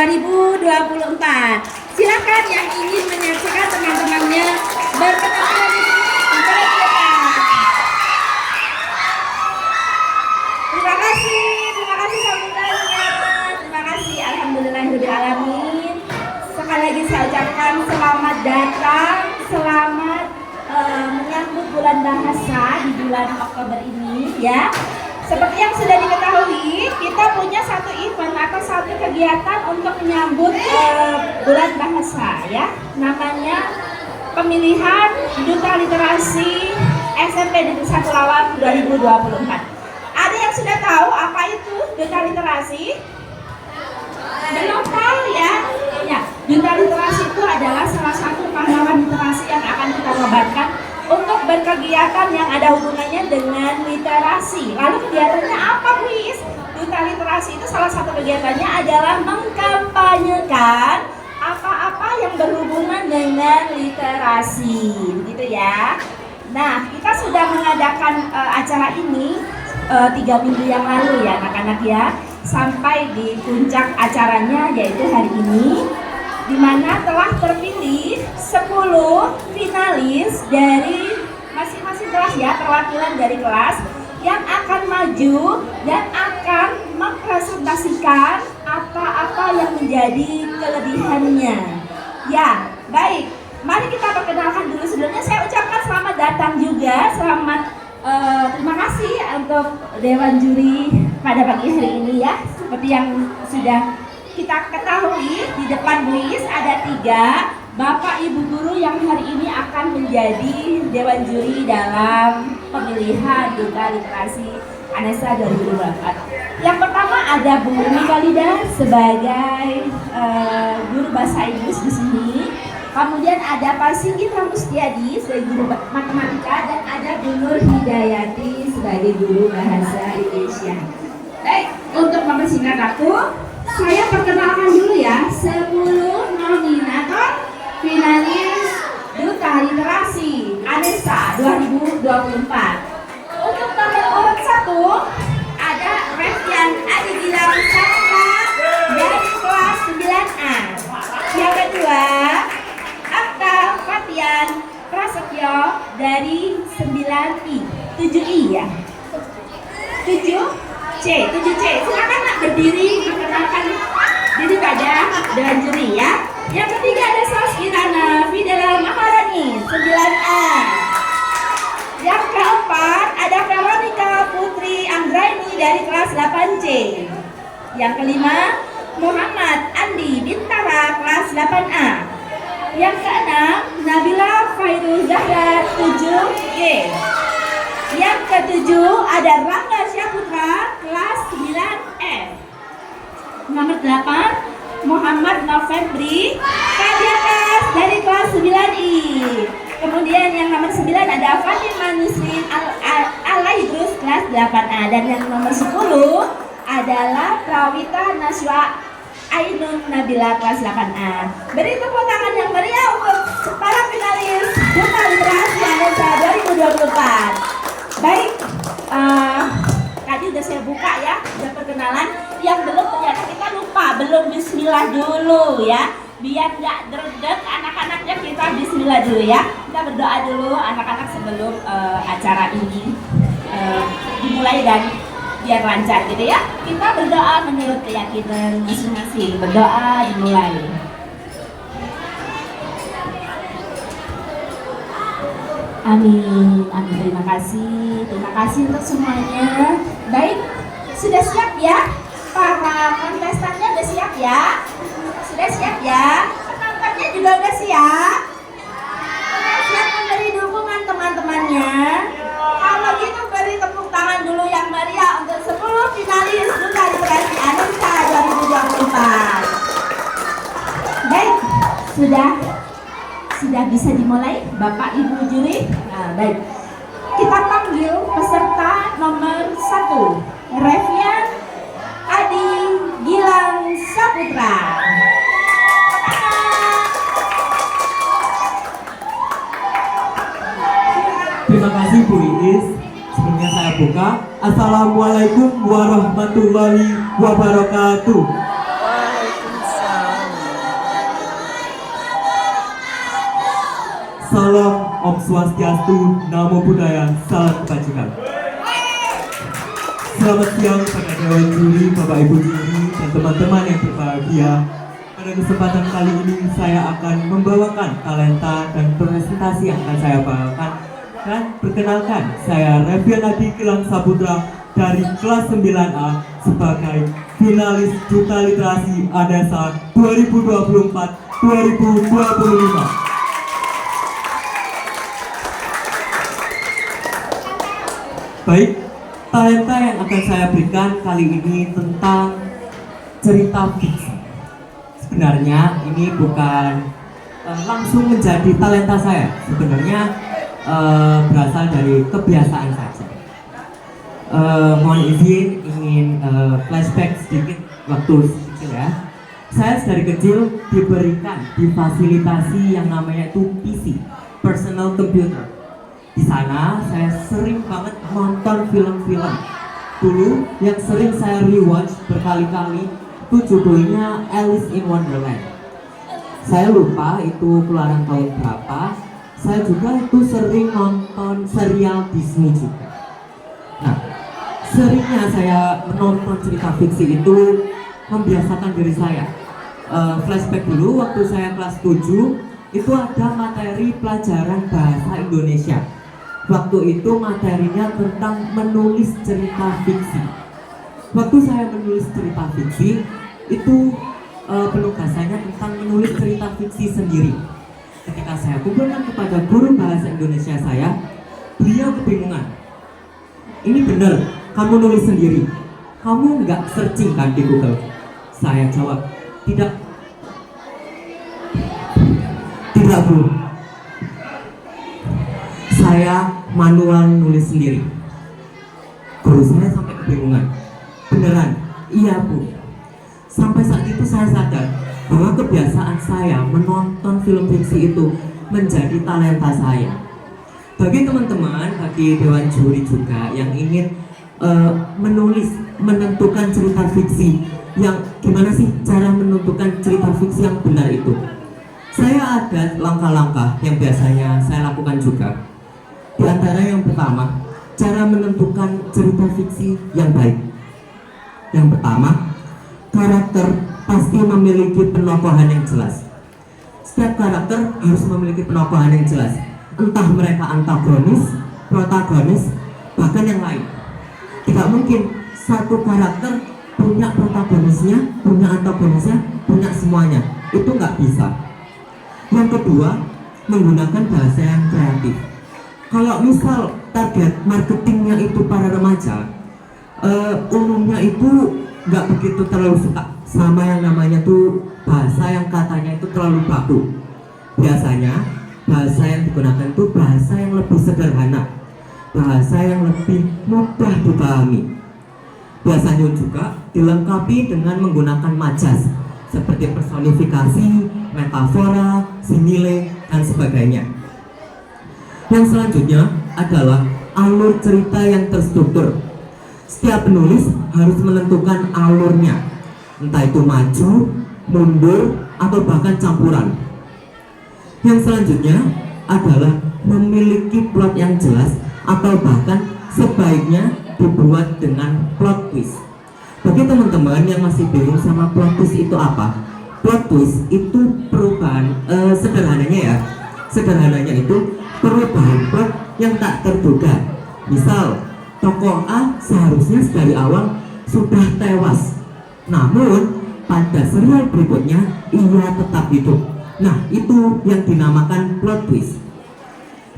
2024. Silakan yang ingin menyaksikan teman-temannya berkenalan di sini. Terima kasih sambutannya. Terima kasih, alhamdulillahirobbilalamin. Sekali lagi saya ucapkan selamat datang, selamat menyambut bulan bahasa di bulan Oktober ini ya. Seperti yang sudah diketahui, kita punya satu event atau satu kegiatan untuk menyambut bulan bahasa ya. Namanya pemilihan Duta Literasi SMP Negeri 1 Lawang 2024. Ada yang sudah tahu apa itu Duta Literasi? Belum tahu ya? Ya, Duta Literasi itu adalah salah satu pahlawan literasi yang akan kita nobatkan untuk berkegiatan yang ada hubungannya dengan literasi. Lalu kegiatannya apa, Luis? Duta Literasi itu salah satu kegiatannya adalah mengkampanyekan apa-apa yang berhubungan dengan literasi, gitu ya. Nah, kita sudah mengadakan acara ini 3 minggu yang lalu ya anak-anak ya, sampai di puncak acaranya yaitu hari ini, di mana telah terpilih 10 finalis dari masing-masing kelas ya, perwakilan dari kelas yang akan maju dan akan mempresentasikan apa-apa yang menjadi kelebihannya. Ya, baik. Mari kita perkenalkan dulu. Sebelumnya saya ucapkan selamat datang juga, terima kasih untuk Dewan Juri pada pagi hari ini ya. Seperti yang sudah kita ketahui, di depan Luis ada 3 Bapak Ibu Guru yang hari ini akan menjadi Dewan Juri dalam pemilihan Duta Literasi ANESA 2024. Yang pertama ada Bu Mikalida sebagai guru bahasa Inggris di sini. Kemudian ada Pak Singgit Ramustiadi sebagai guru matematika dan ada Bu Nur Hidayati sebagai guru bahasa Indonesia. Baik, untuk mempersingkat waktu, saya perkenalkan dulu ya 10 nominator finalis Duta Literasi ANESA 2024. Untuk nomor urut 1 ada Revian Adi Gilang Saputra dari kelas 9A. Yang kedua, Akta Fatian Prasetyo dari 9I, 7I ya, 7C. Silakan nak berdiri perkenalkan diri pada Dewan Juri ya. Yang ketiga ada Saskirana Fidela Maharani 9A. Yang keempat ada Veronica Putri Anggraini dari kelas 8C. Yang kelima Muhammad Andi Bintara kelas 8A. Yang keenam Nabila Khairul Zahra 7G. Yang ketujuh ada Rangga Syaputra kelas 9F. Nomor 8 Muhammad Novembri Kadiakas dari kelas 9I. Kemudian yang nomor 9 ada Fatimah Nisrin Alaidrus kelas 8A. Dan yang nomor 10 adalah Prawita Naswa Ainun Nabila kelas 8A. Beri tepuk tangan yang meriah untuk para finalis Duta Literasi ANESA 2024. Baik, tadi udah saya buka ya, udah perkenalan. Yang belum ternyata kita lupa, belum bismillah dulu ya. Biar nggak derdek anak-anaknya, kita bismillah dulu ya. Kita berdoa dulu anak-anak sebelum acara ini dimulai dan biar lancar gitu ya. Kita berdoa menurut keyakinan masing-masing. Berdoa dimulai. Amin, amin. Terima kasih untuk semuanya. Baik, sudah siap ya? Para kontestannya sudah siap ya? Sudah siap ya? Penontonnya juga sudah siap? Sudah siap memberi dukungan teman-temannya? Kalau gitu beri tepuk tangan dulu yang meriah untuk 10 finalis Duta Literasi ANESA 2024. Baik, sudah bisa dimulai Bapak Ibu Juri. Nah, baik. Kita panggil peserta nomor 1, Revian Adi Gilang Saputra. Terima kasih Bu Iis. Sebelumnya saya buka. Assalamualaikum warahmatullahi wabarakatuh. Waalaikumsalam. Salam Om Swastiastu, Namo Buddhaya, Salam Kebajikan. Selamat siang pada Dewan Juri, Bapak Ibu Juri, dan teman-teman yang berbahagia. Pada kesempatan kali ini saya akan membawakan talenta dan presentasi yang akan saya bawakan. Dan perkenalkan, saya Revian Adi Gilang Saputra dari kelas 9A sebagai finalis Duta Literasi ANESA 2024-2025. Baik, talenta yang akan saya berikan kali ini tentang cerita fiksi. Sebenarnya ini bukan langsung menjadi talenta saya. Sebenarnya berasal dari kebiasaan saja. Mohon izin ingin flashback sedikit waktu kecil ya. Saya dari kecil diberikan difasilitasi yang namanya itu PC, personal computer. Di sana saya sering banget nonton film-film. Dulu yang sering saya rewatch berkali-kali itu judulnya Alice in Wonderland. Saya lupa itu keluaran tahun berapa. Saya juga itu sering nonton serial Disney juga. Nah, seringnya saya menonton cerita fiksi itu membiasakan diri saya. Flashback dulu waktu saya kelas 7 itu ada materi pelajaran bahasa Indonesia. Waktu itu materinya tentang menulis cerita fiksi. Waktu saya menulis cerita fiksi itu penugasannya tentang menulis cerita fiksi sendiri. Ketika saya kumpulkan kepada guru bahasa Indonesia saya, beliau kebingungan. Ini benar, kamu nulis sendiri. Kamu nggak searching kan di Google? Saya jawab, tidak. Tidak, Bu. Saya manual nulis sendiri. Guru saya sampai kebingungan. Beneran? Iya, Bu. Sampai saat itu saya sadar bahwa kebiasaan saya menonton film fiksi itu menjadi talenta saya. Bagi teman-teman, bagi Dewan Juri juga yang ingin menulis, menentukan cerita fiksi yang gimana sih cara menentukan cerita fiksi yang benar itu? Saya ada langkah-langkah yang biasanya saya lakukan juga. Di antara yang pertama, cara menentukan cerita fiksi yang baik. Yang pertama, karakter pasti memiliki penokohan yang jelas. Setiap karakter harus memiliki penokohan yang jelas. Entah mereka antagonis, protagonis, bahkan yang lain. Tidak mungkin satu karakter punya protagonisnya, punya antagonisnya, punya semuanya. Itu nggak bisa. Yang kedua, menggunakan bahasa yang kreatif. Kalau misal target marketingnya itu para remaja, umumnya itu nggak begitu terlalu suka sama yang namanya tuh bahasa yang katanya itu terlalu baku. Biasanya bahasa yang digunakan itu bahasa yang lebih sederhana, bahasa yang lebih mudah dipahami. Biasanya juga dilengkapi dengan menggunakan majas seperti personifikasi, metafora, simile, dan sebagainya. Yang selanjutnya adalah alur cerita yang terstruktur. Setiap penulis harus menentukan alurnya, entah itu maju, mundur, atau bahkan campuran. Yang selanjutnya adalah memiliki plot yang jelas atau bahkan sebaiknya dibuat dengan plot twist. Bagi teman-teman yang masih bingung sama plot twist itu apa? Plot twist itu perubahan, sederhananya itu perubahan plot yang tak terduga. Misal, tokoh A seharusnya dari awal sudah tewas, namun pada serial berikutnya ia tetap hidup. Nah, itu yang dinamakan plot twist.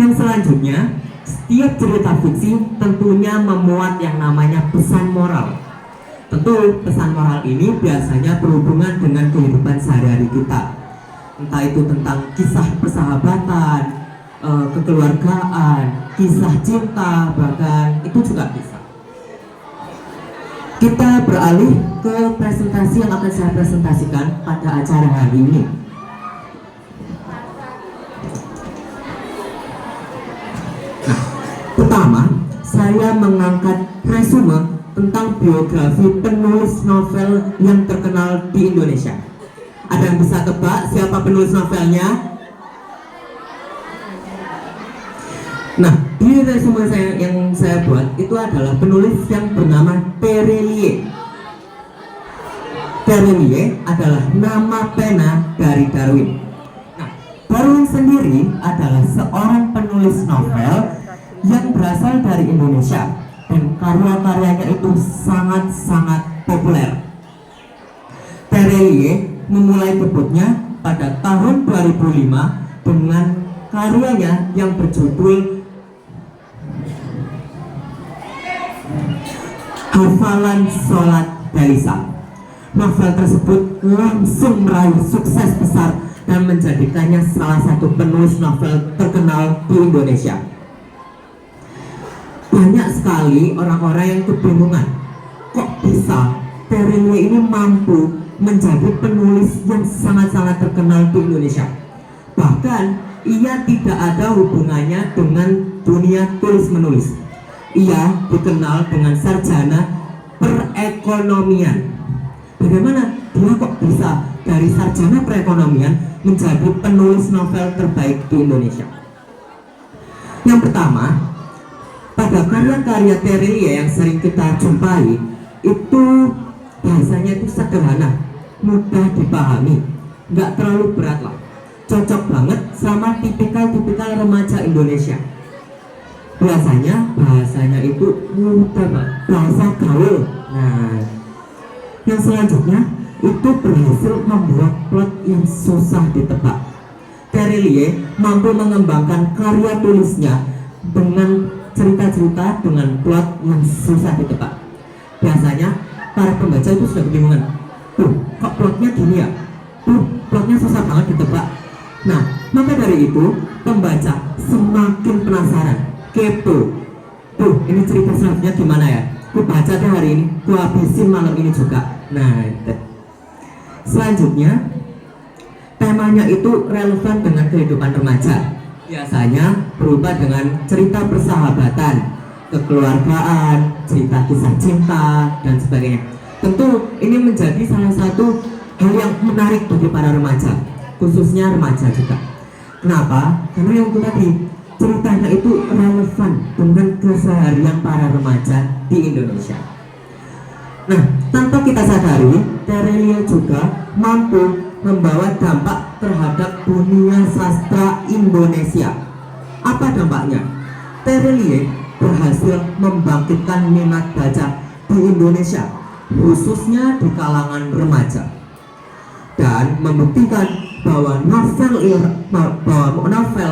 Yang selanjutnya, setiap cerita fiksi tentunya memuat yang namanya pesan moral. Tentu pesan moral ini biasanya berhubungan dengan kehidupan sehari-hari kita. Entah itu tentang kisah persahabatan, kekeluargaan, kisah cinta, bahkan itu juga bisa. Kita beralih ke presentasi yang akan saya presentasikan pada acara hari ini. Nah, pertama, saya mengangkat resume tentang biografi penulis novel yang terkenal di Indonesia. Ada yang bisa tebak siapa penulis novelnya? Nah, di resume saya yang saya buat itu adalah penulis yang bernama Terelie. Terelie adalah nama pena dari Darwin. Nah, Darwin sendiri adalah seorang penulis novel yang berasal dari Indonesia dan karya-karyanya itu sangat-sangat populer. Terelie memulai debutnya pada tahun 2005 dengan karyanya yang berjudul Hafalan Sholat Dalisa. Novel tersebut langsung meraih sukses besar dan menjadikannya salah satu penulis novel terkenal di Indonesia. Banyak sekali orang-orang yang kebingungan, kok bisa Terelie ini mampu menjadi penulis yang sangat-sangat terkenal di Indonesia. Bahkan ia tidak ada hubungannya dengan dunia tulis-menulis. Ia dikenal dengan sarjana perekonomian. Bagaimana dia kok bisa dari sarjana perekonomian menjadi penulis novel terbaik di Indonesia? Yang pertama, pada karya-karya Terelie yang sering kita jumpai itu bahasanya itu sederhana, mudah dipahami, nggak terlalu berat lah, cocok banget sama tipikal remaja Indonesia. Biasanya bahasanya itu mudah banget, bahasa gaul. Nah, yang selanjutnya itu berhasil membuat plot yang susah ditebak. Terelie mampu mengembangkan karya tulisnya dengan cerita-cerita dengan plot yang susah ditebak. Biasanya para pembaca itu sudah kebingungan, kok plotnya gini ya, plotnya susah banget ditebak. Nah, maka dari itu pembaca semakin penasaran, kepo. Ini cerita selanjutnya gimana ya? Ku baca deh hari ini, ku habisin malam ini juga. Nah, itu. Selanjutnya temanya itu relevan dengan kehidupan remaja. Biasanya berubah dengan cerita persahabatan, kekeluargaan, cerita kisah cinta, dan sebagainya. Tentu ini menjadi salah satu hal yang menarik bagi para remaja, khususnya remaja juga. Kenapa? Karena yang itu tadi, ceritanya itu relevan dengan keseharian para remaja di Indonesia. Nah, tanpa kita sadari, Terelie juga mampu membawa dampak terhadap dunia sastra Indonesia. Apa dampaknya? Terelie berhasil membangkitkan minat baca di Indonesia, khususnya di kalangan remaja, dan membuktikan bahwa novel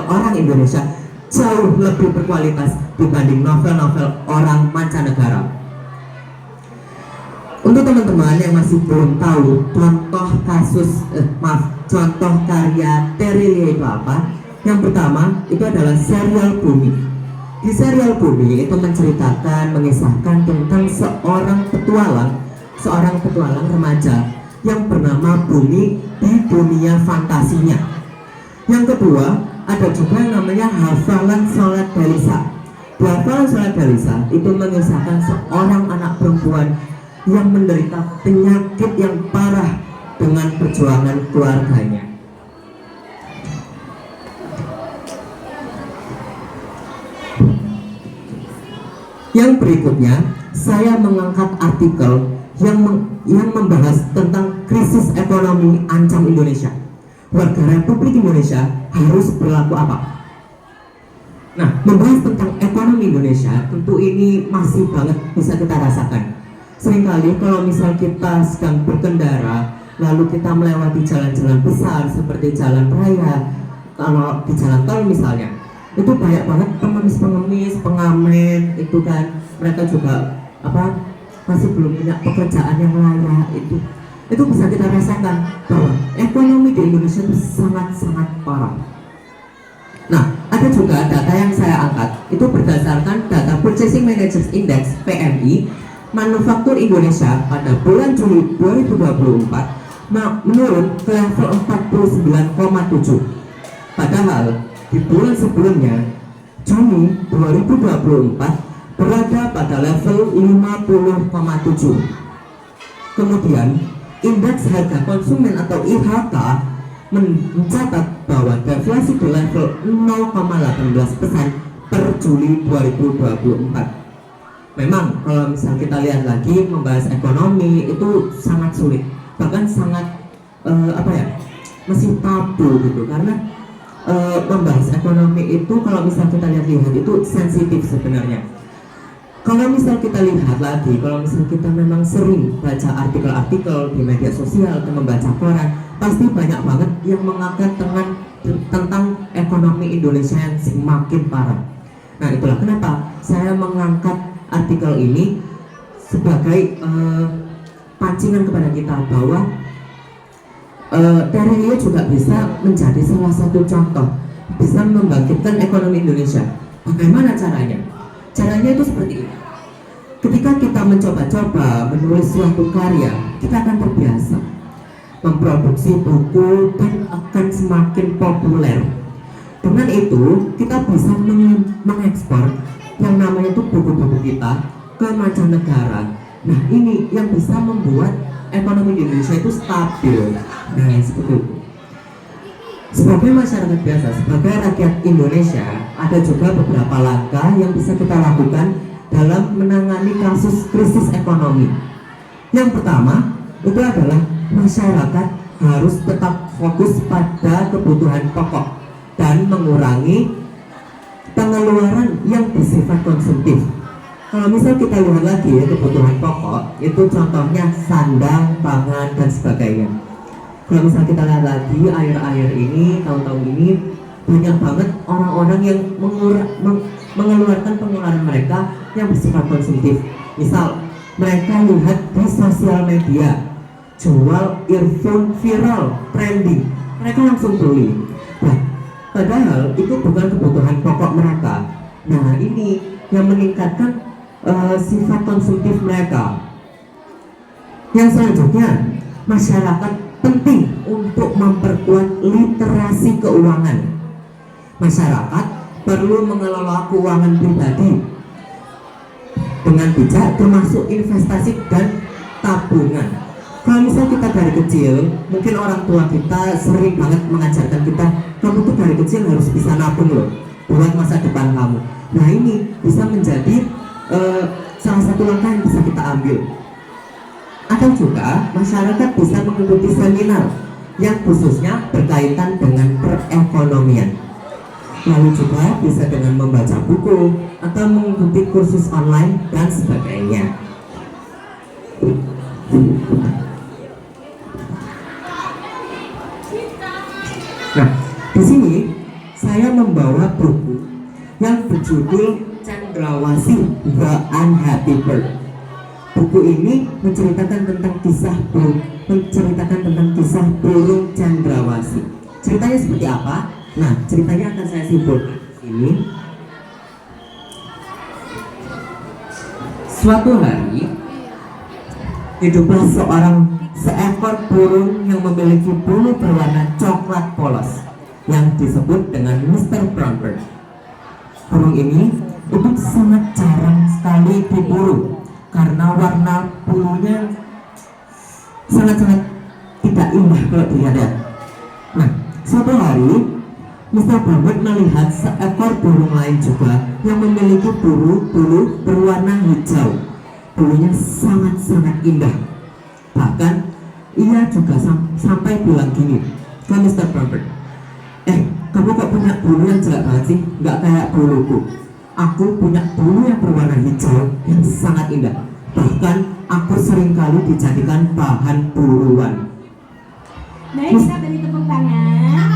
orang Indonesia jauh lebih berkualitas dibanding novel-novel orang mancanegara. Untuk teman-teman yang masih belum tahu contoh karya Terelie itu apa? Yang pertama itu adalah serial Bumi. Di serial Bumi itu mengisahkan tentang seorang petualang remaja yang bernama Bumi di dunia fantasinya. Yang kedua, ada juga yang namanya Hafalan Sholat Dalisa. Di Hafalan Sholat Dalisa itu mengisahkan seorang anak perempuan yang menderita penyakit yang parah dengan perjuangan keluarganya. Yang berikutnya, saya mengangkat artikel yang membahas tentang krisis ekonomi ancam Indonesia. Warga Republik Indonesia harus berlaku apa? Nah, membahas tentang ekonomi Indonesia tentu ini masih banget bisa kita rasakan. Seringkali kalau misal kita sedang berkendara, lalu kita melewati jalan-jalan besar seperti jalan raya, kalau di jalan tol misalnya, itu banyak banget pengemis, pengamen, itu kan mereka juga masih belum punya pekerjaan yang layak. Itu bisa kita rasakan bahwa ekonomi di Indonesia itu sangat-sangat parah. Nah, ada juga data yang saya angkat, itu berdasarkan data Purchasing Managers Index PMI. Manufaktur Indonesia pada bulan Juli 2024 menurun ke level 49,7. Padahal di bulan sebelumnya, Juni 2024, berada pada level 50,7. Kemudian, indeks harga konsumen atau IHK mencatat bahwa deflasi di level 0,18% per Juli 2024. Memang kalau misal kita lihat lagi membahas ekonomi itu sangat sulit, bahkan sangat masih tabu gitu, karena membahas ekonomi itu kalau misal kita lihat itu sensitif sebenarnya. Kalau misal kita lihat lagi, kalau misal kita memang sering baca artikel-artikel di media sosial atau membaca koran, pasti banyak banget yang mengangkat tentang ekonomi Indonesia yang semakin parah. Nah, itulah kenapa saya mengangkat artikel ini sebagai pancingan kepada kita bahwa Terilia juga bisa menjadi salah satu contoh, bisa membangkitkan ekonomi Indonesia. Bagaimana caranya? Caranya itu seperti ini. Ketika kita mencoba-coba menulis suatu karya, kita akan terbiasa memproduksi buku dan akan semakin populer. Dengan itu, kita bisa mengekspor yang namanya itu buku-buku kita ke mancanegara. Nah, ini yang bisa membuat ekonomi di Indonesia itu stabil. Nah, seperti itu. Sebagai masyarakat biasa, sebagai rakyat Indonesia, ada juga beberapa langkah yang bisa kita lakukan dalam menangani kasus krisis ekonomi. Yang pertama, itu adalah masyarakat harus tetap fokus pada kebutuhan pokok dan mengurangi pengeluaran yang bersifat konsumtif. Kalau misal kita lihat lagi ya, kebutuhan pokok itu contohnya sandang, pangan, dan sebagainya. Kalau misal kita lihat lagi akhir-akhir ini, tahun-tahun ini, banyak banget orang-orang yang mengeluarkan pengeluaran mereka yang bersifat konsumtif. Misal mereka lihat di sosial media jual earphone viral, trending, mereka langsung beli. Nah, padahal itu bukan kebutuhan pokok mereka. Nah, ini yang meningkatkan sifat konsumtif mereka. Yang selanjutnya, masyarakat penting untuk memperkuat literasi keuangan. Masyarakat perlu mengelola keuangan pribadi dengan bijak, termasuk investasi dan tabungan. Kalau misal kita dari kecil, mungkin orang tua kita sering banget mengajarkan kita, kamu tuh dari kecil harus bisa nabung loh buat masa depan kamu. Nah, ini bisa menjadi salah satu langkah yang bisa kita ambil. Atau juga masyarakat bisa mengikuti seminar yang khususnya berkaitan dengan perekonomian. Lalu juga bisa dengan membaca buku atau mengikuti kursus online dan sebagainya. Nah, di sini saya membawa buku yang berjudul Cendrawasih The Unhappy Bird. Buku ini menceritakan tentang kisah burung cendrawasih. Ceritanya seperti apa? Nah, ceritanya akan saya simpulkan di sini. Suatu hari hiduplah seekor burung yang memiliki bulu berwarna coklat polos yang disebut dengan Mr. Brownbird. Burung ini itu sangat jarang sekali diburu karena warna bulunya sangat-sangat tidak indah kalau dilihat. Nah, suatu hari Mr. Brownbird melihat seekor burung lain juga yang memiliki bulu berwarna hijau. Bulunya sangat-sangat indah. Bahkan ia juga sampai bilang gini ke Mr. Brownbird, kamu kok punya bulu yang jelek banget sih, nggak kayak buluku. Aku punya bulu yang berwarna hijau yang sangat indah. Bahkan aku seringkali dijadikan bahan buruan. Baik, kita beri tepuk tangan.